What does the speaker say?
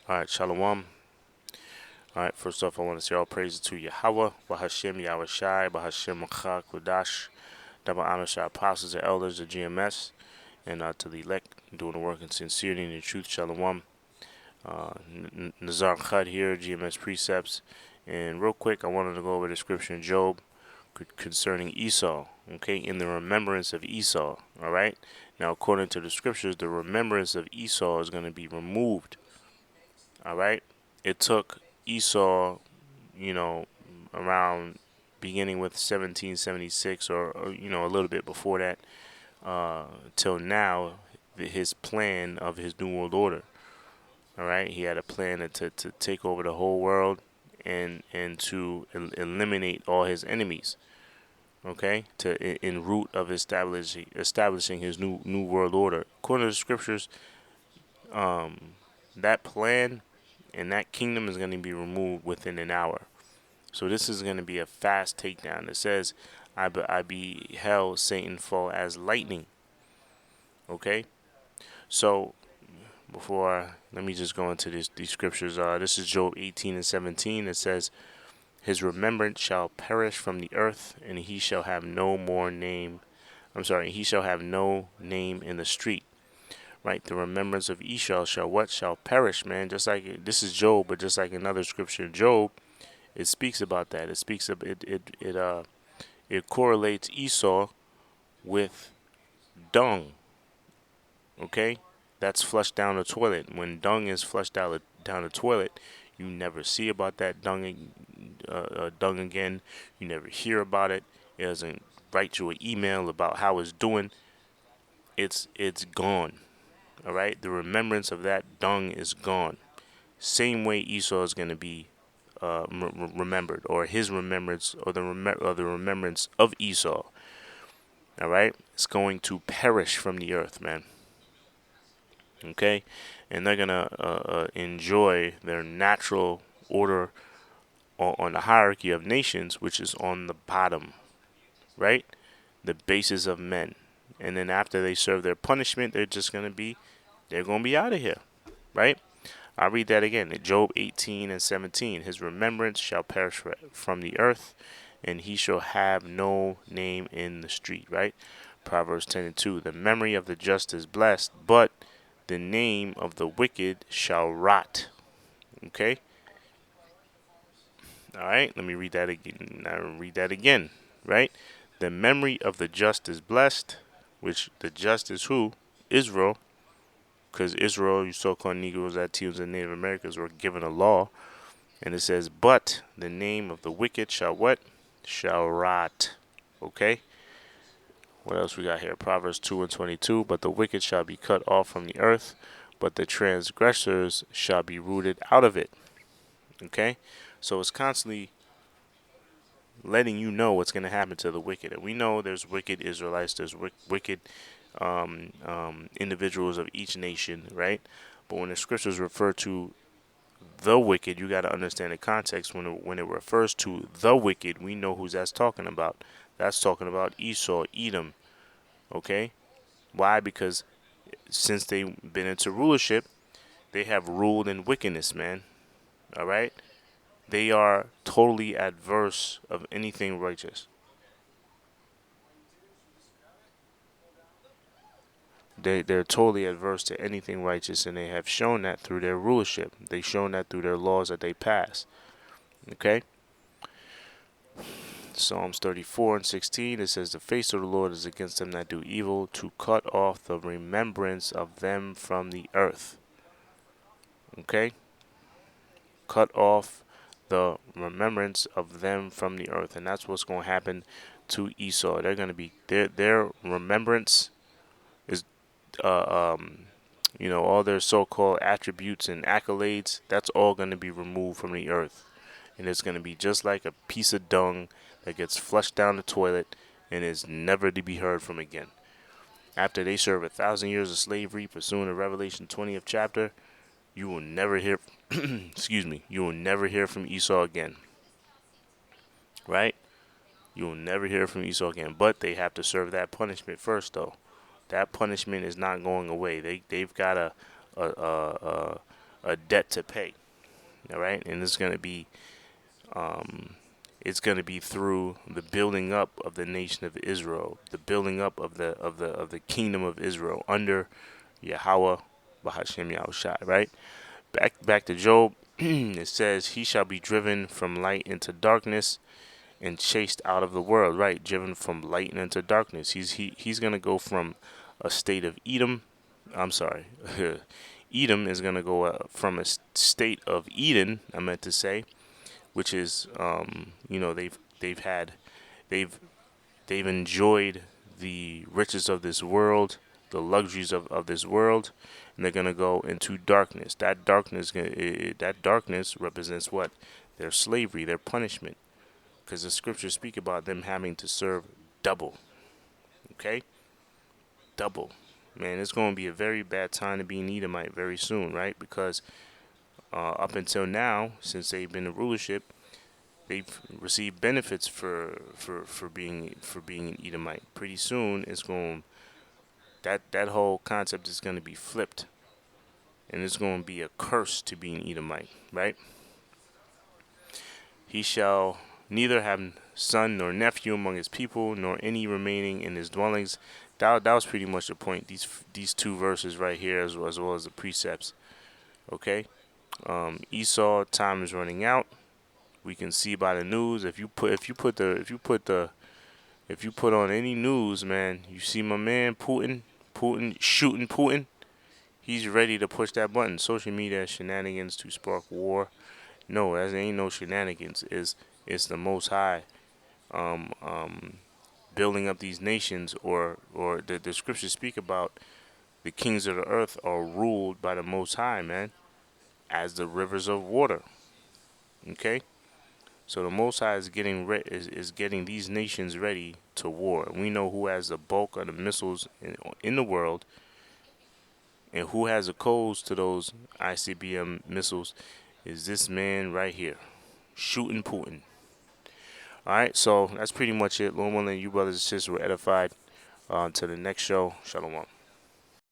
Alright, shalawam. Alright, first off, I want to say all praises to Yahawah, bahasham, Yahawashi, bahasham, Kudash, double honor to our apostles and elders, the GMS, and to the elect, doing the work in sincerity and in truth, shalawam. Nazar Khad here, GMS Precepts. And real quick, I wanted to go over the scripture in Job concerning Esau, okay, in the remembrance of Esau, alright? Now, according to the scriptures, the remembrance of Esau is going to be removed, alright? It took Esau, you know, around beginning with 1776 or a little bit before that, till now, his plan of his New World Order. All right, he had a plan to take over the whole world and to eliminate all his enemies. Okay, to in root of establishing his new world order. According to the scriptures, that plan and that kingdom is going to be removed within an hour. So this is going to be a fast takedown. It says, I beheld Satan fall as lightning. Okay, so let me just go into these scriptures. This is Job 18 and 17. It says, his remembrance shall perish from the earth, and he shall have no more name. He shall have no name in the street. Right? The remembrance of Esau shall perish, man. Just like this is Job, but just like another scripture in Job, it speaks about that. It speaks of it correlates Esau with dung. Okay? That's flushed down the toilet. When dung is flushed down the toilet, you never see about that dung again. You never hear about it. It doesn't write you an email about how it's doing. It's gone. All right. The remembrance of that dung is gone. Same way Esau is going to be remembered, or his remembrance, or the remembrance of Esau. All right. It's going to perish from the earth, man. Okay, and they're gonna enjoy their natural order on the hierarchy of nations, which is on the bottom, right? The basis of men. And then after they serve their punishment, they're gonna be out of here, right? I'll read that again. Job 18 and 17. His remembrance shall perish from the earth, and he shall have no name in the street, right? Proverbs 10 and 2. The memory of the just is blessed, but the name of the wicked shall rot. Okay? All right, let me read that again. Right? The memory of the just is blessed, which the just is who? Israel. Because Israel, you so-called Negroes, Latinos, and Native Americans were given a law. And it says, but the name of the wicked shall what? Shall rot. Okay? What else we got here? Proverbs 2 and 22. But the wicked shall be cut off from the earth, but the transgressors shall be rooted out of it. Okay? So it's constantly letting you know what's going to happen to the wicked. And we know there's wicked Israelites, there's wicked individuals of each nation, right? But when the scriptures refer to the wicked, you got to understand the context. When it refers to the wicked, we know who that's talking about. That's talking about Esau, Edom. Okay? Why? Because since they've been into rulership, they have ruled in wickedness, man. All right? They are totally adverse of anything righteous. They're totally adverse to anything righteous, and they have shown that through their rulership. They've shown that through their laws that they pass. Okay? Psalms 34 and 16, it says, the face of the Lord is against them that do evil, to cut off the remembrance of them from the earth. Okay? Cut off the remembrance of them from the earth. And that's what's going to happen to Esau. They're going to be, their remembrance is, all their so-called attributes and accolades, that's all going to be removed from the earth. And it's going to be just like a piece of dung that gets flushed down the toilet and is never to be heard from again. After they serve 1,000 years of slavery, pursuing the Revelation 20th chapter, you will never hear, you will never hear from Esau again. Right? You will never hear from Esau again. But they have to serve that punishment first, though. That punishment is not going away. They've got a debt to pay. All right, and it's going to be through the building up of the nation of Israel, the building up of the kingdom of Israel under Yahawah, bahasham Yahawashi. Right, back to Job. It says, "He shall be driven from light into darkness, and chased out of the world." Right, driven from light into darkness. He's gonna go from a state of Edom. I'm sorry, Edom is gonna go from a state of Eden. I meant to say, which is they've had they've they've enjoyed the riches of this world, the luxuries of this world, and they're gonna go into darkness. That darkness represents what? Their slavery, their punishment, because the scriptures speak about them having to serve double. Okay, double. Man, it's going to be a very bad time to be an Edomite very soon, right? Because up until now, since they've been in rulership, they've received benefits for being an Edomite. Pretty soon, it's going that whole concept is going to be flipped, and it's going to be a curse to be an Edomite, right? He shall neither have son nor nephew among his people, nor any remaining in his dwellings. That was pretty much the point. These two verses right here, as well as the precepts. Okay, Esau, time is running out. We can see by the news. If you put on any news, man, you see my man Putin shooting Putin. He's ready to push that button. Social media shenanigans to spark war. No, that ain't no shenanigans. It's the Most High um, um, building up these nations, or the scriptures speak about the kings of the earth are ruled by the Most High, man, as the rivers of water. Okay, so the Most High is is getting these nations ready to war. And we know who has the bulk of the missiles in the world, and who has the codes to those ICBM missiles is this man right here, shooting Putin. All right, so that's pretty much it. Lord willing, you brothers and sisters were edified. To the next show, shalawam.